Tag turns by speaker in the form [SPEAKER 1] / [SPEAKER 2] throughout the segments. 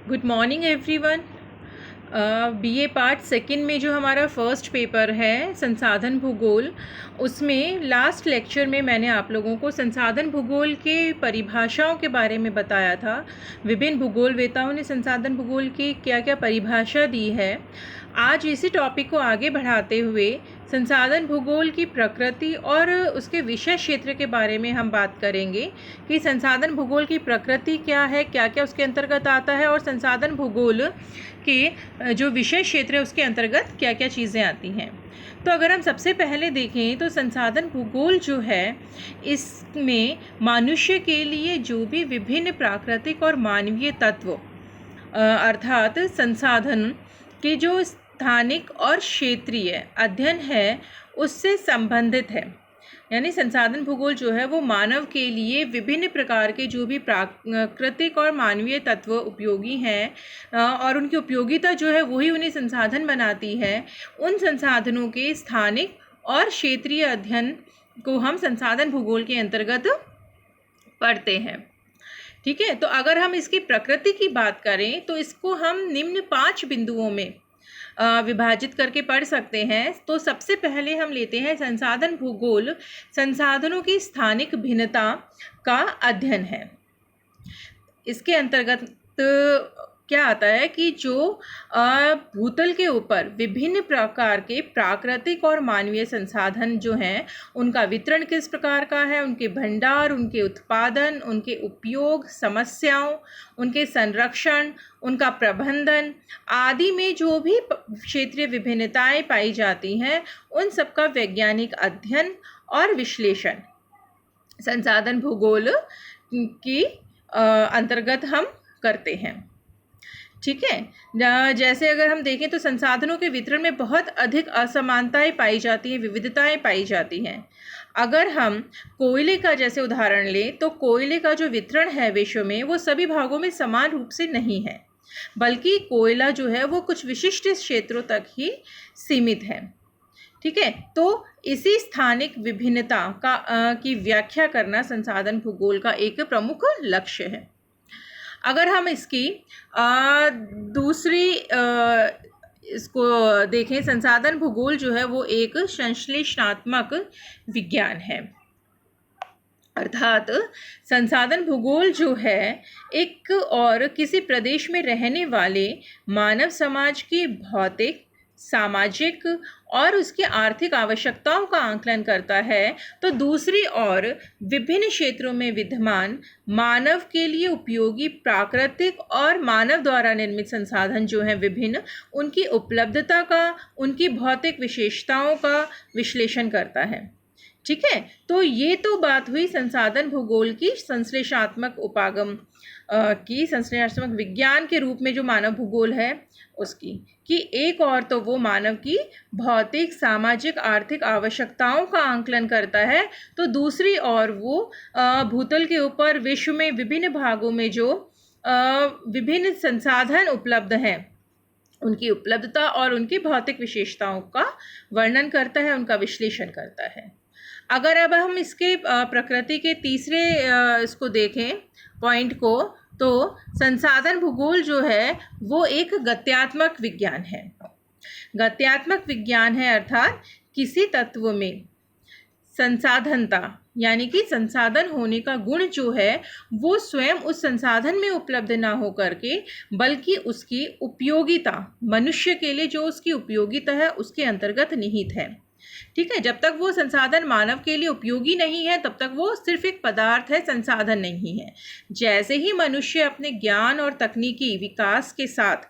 [SPEAKER 1] Good morning everyone. BA part second में जो हमारा फर्स्ट पेपर है संसाधन भूगोल, उसमें लास्ट लेक्चर में मैंने आप लोगों को संसाधन भूगोल के परिभाषाओं के बारे में बताया था। विभिन्न भूगोलवेताओं ने संसाधन भूगोल की क्या क्या परिभाषा दी है। आज इसी टॉपिक को आगे बढ़ाते हुए संसाधन भूगोल की प्रकृति और उसके विषय क्षेत्र के बारे में हम बात करेंगे कि संसाधन भूगोल की प्रकृति क्या है, क्या क्या उसके अंतर्गत आता है, और संसाधन भूगोल के जो विषय क्षेत्र है उसके अंतर्गत क्या क्या चीज़ें आती हैं। तो अगर हम सबसे पहले देखें तो संसाधन भूगोल जो है, इसमें मनुष्य के लिए जो भी विभिन्न प्राकृतिक और मानवीय तत्व अर्थात संसाधन के जो स्थानिक और क्षेत्रीय अध्ययन है उससे संबंधित है। यानी संसाधन भूगोल जो है वो मानव के लिए विभिन्न प्रकार के जो भी प्राकृतिक और मानवीय तत्व उपयोगी हैं और उनकी उपयोगिता जो है वही उन्हें संसाधन बनाती है, उन संसाधनों के स्थानिक और क्षेत्रीय अध्ययन को हम संसाधन भूगोल के अंतर्गत पढ़ते हैं। ठीक है, तो अगर हम इसकी प्रकृति की बात करें तो इसको हम निम्न 5 बिंदुओं में विभाजित करके पढ़ सकते हैं। तो सबसे पहले हम लेते हैं संसाधन भूगोल संसाधनों की स्थानिक भिन्नता का अध्ययन है। इसके अंतर्गत क्या आता है कि जो भूतल के ऊपर विभिन्न प्रकार के प्राकृतिक और मानवीय संसाधन जो हैं उनका वितरण किस प्रकार का है, उनके भंडार, उनके उत्पादन, उनके उपयोग, समस्याओं, उनके संरक्षण, उनका प्रबंधन आदि में जो भी क्षेत्रीय विभिन्नताएं पाई जाती हैं उन सबका वैज्ञानिक अध्ययन और विश्लेषण संसाधन भूगोल की अंतर्गत हम करते हैं। ठीक है, जैसे अगर हम देखें तो संसाधनों के वितरण में बहुत अधिक असमानताएं पाई जाती हैं, विविधताएं पाई जाती हैं। अगर हम कोयले का जैसे उदाहरण लें तो कोयले का जो वितरण है विश्व में वो सभी भागों में समान रूप से नहीं है, बल्कि कोयला जो है वो कुछ विशिष्ट क्षेत्रों तक ही सीमित है। ठीक है, तो इसी स्थानिक विभिन्नता की व्याख्या करना संसाधन भूगोल का एक प्रमुख लक्ष्य है। अगर हम इसकी दूसरी इसको देखें, संसाधन भूगोल जो है वो एक संश्लेषणात्मक विज्ञान है। अर्थात संसाधन भूगोल जो है एक और किसी प्रदेश में रहने वाले मानव समाज की भौतिक, सामाजिक और उसकी आर्थिक आवश्यकताओं का आकलन करता है, तो दूसरी ओर विभिन्न क्षेत्रों में विद्यमान मानव के लिए उपयोगी प्राकृतिक और मानव द्वारा निर्मित संसाधन जो हैं विभिन्न, उनकी उपलब्धता का, उनकी भौतिक विशेषताओं का विश्लेषण करता है। ठीक है, तो ये तो बात हुई संसाधन भूगोल की संश्लेषणात्मक उपागम की, संश्लेषणात्मक विज्ञान के रूप में जो मानव भूगोल है उसकी, कि एक और तो वो मानव की भौतिक, सामाजिक, आर्थिक आवश्यकताओं का आकलन करता है, तो दूसरी ओर वो भूतल के ऊपर विश्व में विभिन्न भागों में जो विभिन्न संसाधन उपलब्ध हैं उनकी उपलब्धता और उनकी भौतिक विशेषताओं का वर्णन करता है, उनका विश्लेषण करता है। अगर अब हम इसके प्रकृति के तीसरे इसको देखें पॉइंट को, तो संसाधन भूगोल जो है वो एक गत्यात्मक विज्ञान है। गत्यात्मक विज्ञान है अर्थात किसी तत्व में संसाधनता यानी कि संसाधन होने का गुण जो है वो स्वयं उस संसाधन में उपलब्ध ना हो करके, बल्कि उसकी उपयोगिता, मनुष्य के लिए जो उसकी उपयोगिता है उसके अंतर्गत निहित है। ठीक है, जब तक वो संसाधन मानव के लिए उपयोगी नहीं है तब तक वो सिर्फ एक पदार्थ है, संसाधन नहीं है। जैसे ही मनुष्य अपने ज्ञान और तकनीकी विकास के साथ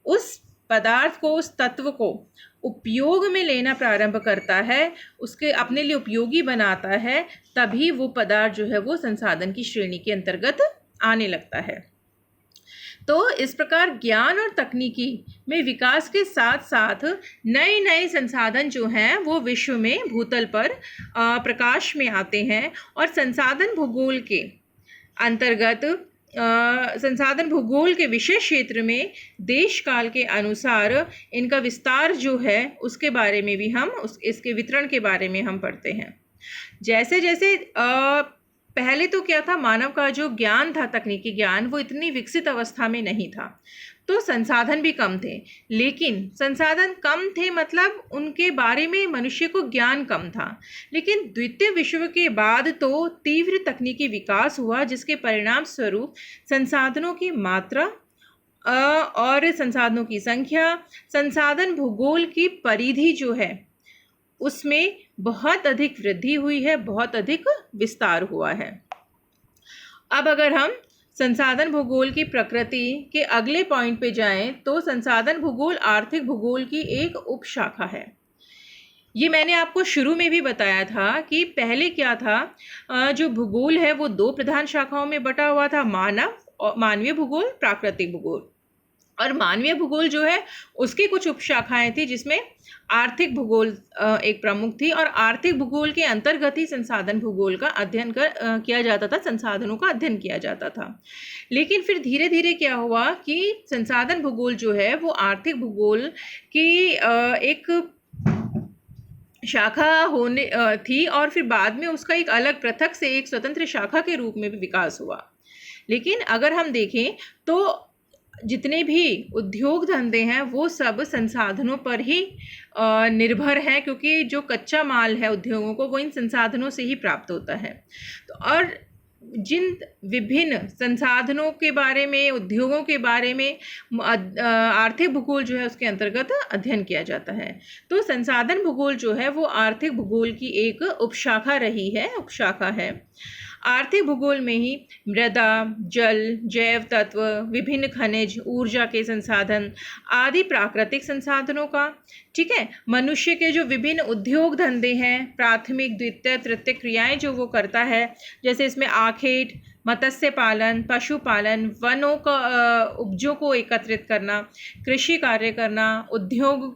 [SPEAKER 1] उस पदार्थ को, उस तत्व को उपयोग में लेना प्रारंभ करता है, उसके अपने लिए उपयोगी बनाता है, तभी वो पदार्थ जो है वो संसाधन की श्रेणी के अंतर्गत आने लगता है। तो इस प्रकार ज्ञान और तकनीकी में विकास के साथ साथ नए नए संसाधन जो हैं वो विश्व में भूतल पर प्रकाश में आते हैं, और संसाधन भूगोल के अंतर्गत संसाधन भूगोल के विषय क्षेत्र में देश काल के अनुसार इनका विस्तार जो है उसके बारे में भी हम इसके वितरण के बारे में हम पढ़ते हैं। जैसे जैसे पहले तो क्या था, मानव का जो ज्ञान था, तकनीकी ज्ञान, वो इतनी विकसित अवस्था में नहीं था, तो संसाधन भी कम थे। लेकिन संसाधन कम थे मतलब उनके बारे में मनुष्य को ज्ञान कम था। लेकिन द्वितीय विश्व के बाद तो तीव्र तकनीकी विकास हुआ, जिसके परिणाम स्वरूप संसाधनों की मात्रा और संसाधनों की संख्या, संसाधन भूगोल की परिधि जो है उसमें बहुत अधिक वृद्धि हुई है, बहुत अधिक विस्तार हुआ है। अब अगर हम संसाधन भूगोल की प्रकृति के अगले पॉइंट पे जाएं तो संसाधन भूगोल आर्थिक भूगोल की एक उपशाखा है। ये मैंने आपको शुरू में भी बताया था कि पहले क्या था, जो भूगोल है वो दो प्रधान शाखाओं में बटा हुआ था, मानवीय भूगोल, प्राकृतिक भूगोल। और मानवीय भूगोल जो है उसकी कुछ उपशाखाएं थी, जिसमें आर्थिक भूगोल एक प्रमुख थी, और आर्थिक भूगोल के अंतर्गत ही संसाधन भूगोल का अध्ययन किया जाता था, संसाधनों का अध्ययन किया जाता था। लेकिन फिर धीरे धीरे क्या हुआ कि संसाधन भूगोल जो है वो आर्थिक भूगोल की एक शाखा होने थी, और फिर बाद में उसका एक अलग पृथक से एक स्वतंत्र शाखा के रूप में भी विकास हुआ। लेकिन अगर हम देखें तो जितने भी उद्योग धंधे हैं वो सब संसाधनों पर ही निर्भर हैं, क्योंकि जो कच्चा माल है उद्योगों को वो इन संसाधनों से ही प्राप्त होता है। तो और जिन विभिन्न संसाधनों के बारे में, उद्योगों के बारे में आर्थिक भूगोल जो है उसके अंतर्गत अध्ययन किया जाता है। तो संसाधन भूगोल जो है वो आर्थिक भूगोल की एक उपशाखा है। आर्थिक भूगोल में ही मृदा, जल, जैव तत्व, विभिन्न खनिज, ऊर्जा के संसाधन आदि प्राकृतिक संसाधनों का, ठीक है, मनुष्य के जो विभिन्न उद्योग धंधे हैं, प्राथमिक, द्वितीय, तृतीय क्रियाएं जो वो करता है, जैसे इसमें आखेट, मत्स्य पालन, पशुपालन, वनों का उपजों को एकत्रित करना, कृषि कार्य करना, उद्योग,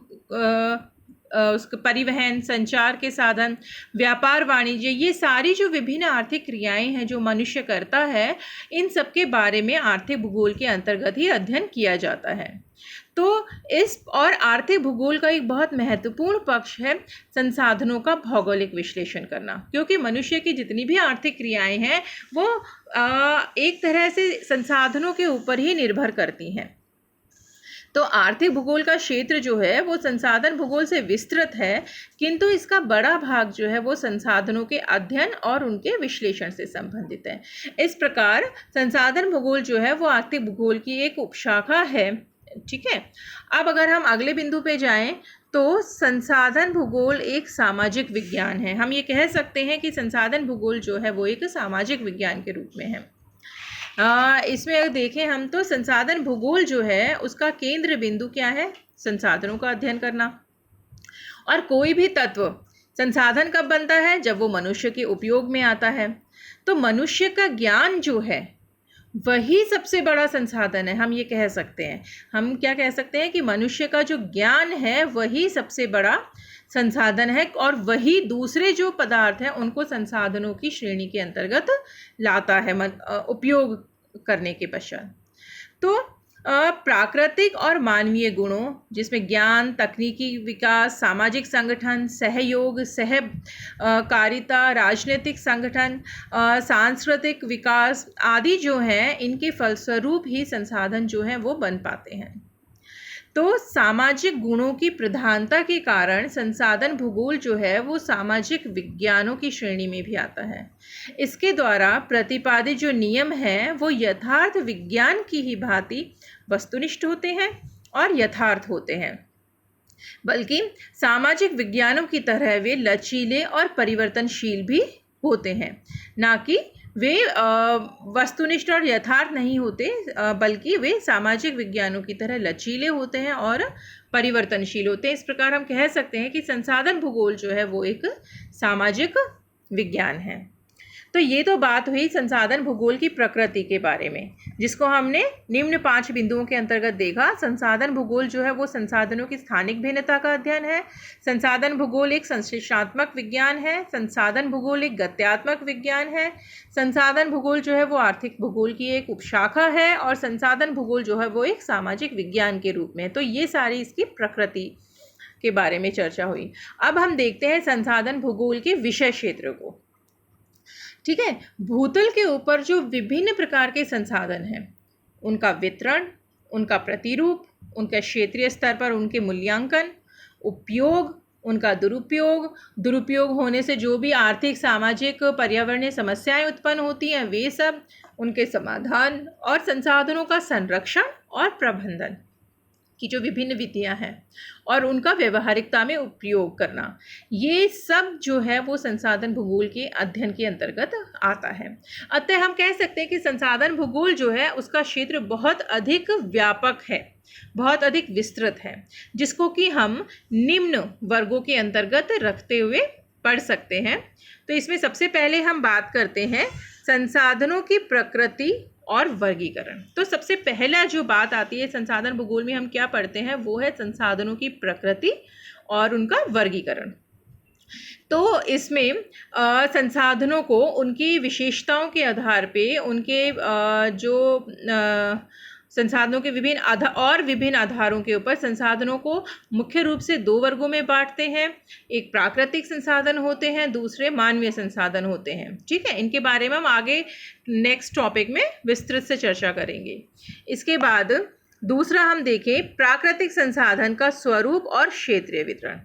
[SPEAKER 1] उसके परिवहन, संचार के साधन, व्यापार, वाणिज्य, ये सारी जो विभिन्न आर्थिक क्रियाएं हैं जो मनुष्य करता है, इन सब के बारे में आर्थिक भूगोल के अंतर्गत ही अध्ययन किया जाता है। तो इस और आर्थिक भूगोल का एक बहुत महत्वपूर्ण पक्ष है संसाधनों का भौगोलिक विश्लेषण करना, क्योंकि मनुष्य की जितनी भी आर्थिक क्रियाएं हैं वो एक तरह से संसाधनों के ऊपर ही निर्भर करती हैं। तो आर्थिक भूगोल का क्षेत्र जो है वो संसाधन भूगोल से विस्तृत है, किंतु इसका बड़ा भाग जो है वो संसाधनों के अध्ययन और उनके विश्लेषण से संबंधित है। इस प्रकार संसाधन भूगोल जो है वो आर्थिक भूगोल की एक उपशाखा है, ठीक है। अब अगर हम अगले बिंदु पे जाएं तो संसाधन भूगोल एक सामाजिक विज्ञान है। हम ये कह सकते हैं कि संसाधन भूगोल जो है वो एक सामाजिक विज्ञान के रूप में है। इसमें अगर देखें हम तो संसाधन भूगोल जो है उसका केंद्र बिंदु क्या है, संसाधनों का अध्ययन करना। और कोई भी तत्व संसाधन कब बनता है, जब वो मनुष्य के उपयोग में आता है। तो मनुष्य का ज्ञान जो है वही सबसे बड़ा संसाधन है, हम ये कह सकते हैं। हम क्या कह सकते हैं कि मनुष्य का जो ज्ञान है वही सबसे बड़ा संसाधन है, और वही दूसरे जो पदार्थ हैं उनको संसाधनों की श्रेणी के अंतर्गत लाता है उपयोग करने के पश्चात। तो प्राकृतिक और मानवीय गुणों, जिसमें ज्ञान, तकनीकी विकास, सामाजिक संगठन, सहयोग, सहकारिता, राजनीतिक संगठन, सांस्कृतिक विकास आदि जो हैं, इनके फलस्वरूप ही संसाधन जो हैं वो बन पाते हैं। तो सामाजिक गुणों की प्रधानता के कारण संसाधन भूगोल जो है वो सामाजिक विज्ञानों की श्रेणी में भी आता है। इसके द्वारा प्रतिपादित जो नियम हैं वो यथार्थ विज्ञान की ही भांति वस्तुनिष्ठ होते हैं और यथार्थ होते हैं, बल्कि सामाजिक विज्ञानों की तरह वे लचीले और परिवर्तनशील भी होते हैं, ना कि वे वस्तुनिष्ठ और यथार्थ नहीं होते, बल्कि वे सामाजिक विज्ञानों की तरह लचीले होते हैं और परिवर्तनशील होते हैं। इस प्रकार हम कह सकते हैं कि संसाधन भूगोल जो है वो एक सामाजिक विज्ञान है। तो ये तो बात हुई संसाधन भूगोल की प्रकृति के बारे में, जिसको हमने निम्न 5 बिंदुओं के अंतर्गत देखा। संसाधन भूगोल जो है वो संसाधनों की स्थानिक भिन्नता का अध्ययन है। संसाधन भूगोल एक संश्लेषणात्मक विज्ञान है। संसाधन भूगोल एक गत्यात्मक विज्ञान है। संसाधन भूगोल जो है वो आर्थिक भूगोल की एक उपशाखा है, और संसाधन भूगोल जो है वो एक सामाजिक विज्ञान के रूप में है। तो ये सारी इसकी प्रकृति के बारे में चर्चा हुई। अब हम देखते हैं संसाधन भूगोल के विषय क्षेत्र को। ठीक है। भूतल के ऊपर जो विभिन्न प्रकार के संसाधन हैं, उनका वितरण, उनका प्रतिरूप, उनका क्षेत्रीय स्तर पर उनके मूल्यांकन, उपयोग, उनका दुरुपयोग, दुरुपयोग होने से जो भी आर्थिक, सामाजिक, पर्यावरणीय समस्याएं उत्पन्न होती हैं वे सब, उनके समाधान और संसाधनों का संरक्षण और प्रबंधन की जो विभिन्न विधियां हैं और उनका व्यवहारिकता में उपयोग करना, ये सब जो है वो संसाधन भूगोल के अध्ययन के अंतर्गत आता है। अतः हम कह सकते हैं कि संसाधन भूगोल जो है उसका क्षेत्र बहुत अधिक व्यापक है, बहुत अधिक विस्तृत है, जिसको कि हम निम्न वर्गों के अंतर्गत रखते हुए पढ़ सकते हैं। तो इसमें सबसे पहले हम बात करते हैं संसाधनों की प्रकृति और वर्गीकरण। तो सबसे पहला जो बात आती है संसाधन भूगोल में हम क्या पढ़ते हैं वो है संसाधनों की प्रकृति और उनका वर्गीकरण। तो इसमें संसाधनों को उनकी विशेषताओं के आधार पे, उनके जो संसाधनों के विभिन्न आधारों के ऊपर संसाधनों को मुख्य रूप से दो वर्गों में बांटते हैं। एक प्राकृतिक संसाधन होते हैं, दूसरे मानवीय संसाधन होते हैं। ठीक है, इनके बारे में हम आगे नेक्स्ट टॉपिक में विस्तृत से चर्चा करेंगे। इसके बाद दूसरा हम देखें प्राकृतिक संसाधन का स्वरूप और क्षेत्रीय वितरण।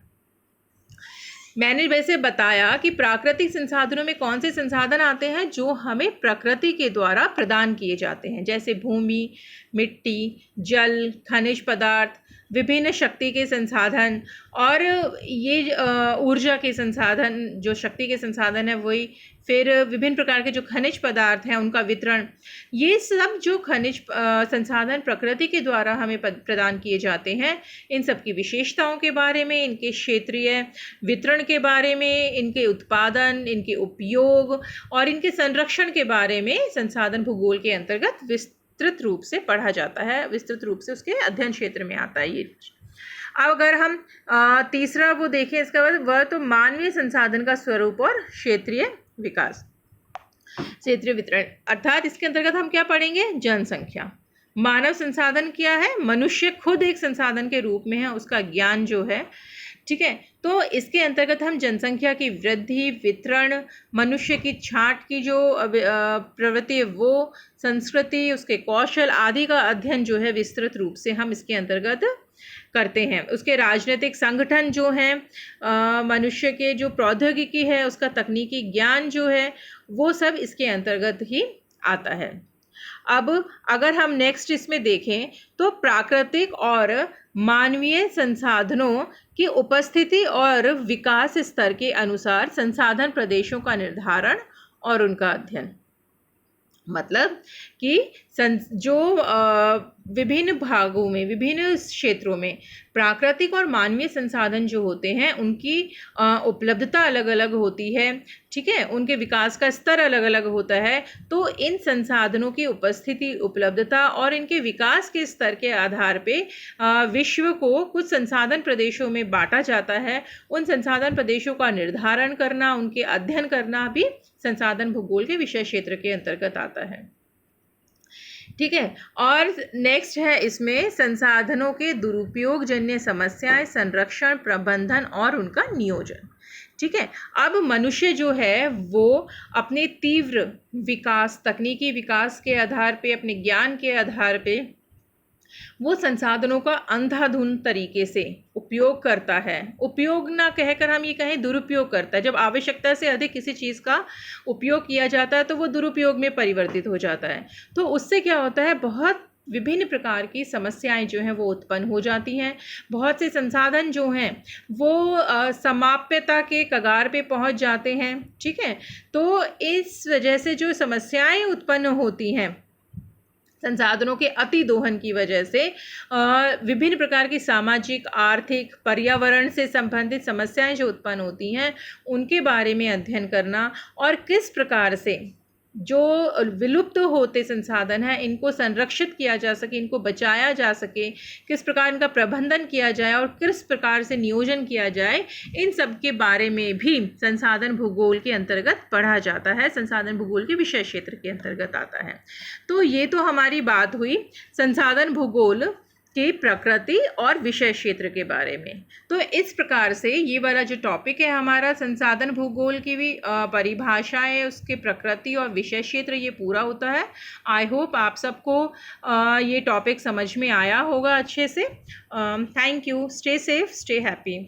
[SPEAKER 1] मैंने वैसे बताया कि प्राकृतिक संसाधनों में कौन से संसाधन आते हैं जो हमें प्रकृति के द्वारा प्रदान किए जाते हैं, जैसे भूमि, मिट्टी, जल, खनिज पदार्थ, विभिन्न शक्ति के संसाधन और ये ऊर्जा के संसाधन, जो शक्ति के संसाधन है वही, फिर विभिन्न प्रकार के जो खनिज पदार्थ हैं उनका वितरण। ये सब जो खनिज संसाधन प्रकृति के द्वारा हमें प्रदान किए जाते हैं, इन सब की विशेषताओं के बारे में, इनके क्षेत्रीय वितरण के बारे में, इनके उत्पादन, इनके उपयोग और इनके संरक्षण के बारे में संसाधन भूगोल के अंतर्गत विस्तृत रूप से पढ़ा जाता है, विस्तृत रूप से उसके अध्ययन क्षेत्र में आता है ये। अब अगर हम तीसरा वो देखें इसका वह तो मानवीय संसाधन का स्वरूप और क्षेत्रीय विकास, क्षेत्रीय वितरण, अर्थात इसके अंतर्गत हम क्या पढ़ेंगे, जनसंख्या। मानव संसाधन क्या है, मनुष्य खुद एक संसाधन के रूप में है, उसका ज्ञान जो है, ठीक है। तो इसके अंतर्गत हम जनसंख्या की वृद्धि, वितरण, मनुष्य की छांट की जो प्रवृत्ति वो, संस्कृति, उसके कौशल आदि का अध्ययन जो है विस्तृत रूप से हम इसके अंतर्गत करते हैं। उसके राजनीतिक संगठन जो हैं, मनुष्य के जो प्रौद्योगिकी है उसका तकनीकी ज्ञान जो है वो सब इसके अंतर्गत ही आता है। अब अगर हम नेक्स्ट इसमें देखें तो प्राकृतिक और मानवीय संसाधनों की उपस्थिति और विकास स्तर के अनुसार संसाधन प्रदेशों का निर्धारण और उनका अध्ययन, मतलब कि जो विभिन्न भागों में, विभिन्न क्षेत्रों में प्राकृतिक और मानवीय संसाधन जो होते हैं उनकी उपलब्धता अलग अलग होती है, ठीक है, उनके विकास का स्तर अलग अलग होता है। तो इन संसाधनों की उपस्थिति, उपलब्धता और इनके विकास के स्तर के आधार पे विश्व को कुछ संसाधन प्रदेशों में बांटा जाता है। उन संसाधन प्रदेशों का निर्धारण करना, उनके अध्ययन करना भी संसाधन भूगोल के विषय क्षेत्र के अंतर्गत आता है, ठीक है। और नेक्स्ट है इसमें संसाधनों के दुरुपयोग जन्य समस्याएं, संरक्षण, प्रबंधन और उनका नियोजन, ठीक है। अब मनुष्य जो है वो अपने तीव्र विकास, तकनीकी विकास के आधार पे, अपने ज्ञान के आधार पे वो संसाधनों का अंधाधुंध तरीके से उपयोग करता है। उपयोग ना कहकर हम ये कहें दुरुपयोग करता है। जब आवश्यकता से अधिक किसी चीज़ का उपयोग किया जाता है तो वो दुरुपयोग में परिवर्तित हो जाता है। तो उससे क्या होता है, बहुत विभिन्न प्रकार की समस्याएं जो हैं वो उत्पन्न हो जाती हैं। बहुत से संसाधन जो हैं वो समाप्यता के कगार पे पहुंच जाते हैं, ठीक है। तो इस वजह से जो समस्याएं उत्पन्न होती हैं संसाधनों के अति दोहन की वजह से विभिन्न प्रकार की सामाजिक, आर्थिक, पर्यावरण से संबंधित समस्याएं जो उत्पन्न होती हैं उनके बारे में अध्ययन करना और किस प्रकार से जो विलुप्त होते संसाधन हैं इनको संरक्षित किया जा सके, इनको बचाया जा सके, किस प्रकार इनका प्रबंधन किया जाए और किस प्रकार से नियोजन किया जाए, इन सब के बारे में भी संसाधन भूगोल के अंतर्गत पढ़ा जाता है, संसाधन भूगोल के विषय क्षेत्र के अंतर्गत आता है। तो ये तो हमारी बात हुई संसाधन भूगोल कि प्रकृति और विषय क्षेत्र के बारे में। तो इस प्रकार से ये वाला जो टॉपिक है हमारा संसाधन भूगोल की भी परिभाषाएं, उसके प्रकृति और विषय क्षेत्र, ये पूरा होता है। आई होप आप सबको ये टॉपिक समझ में आया होगा अच्छे से। Thank you. Stay safe, stay happy.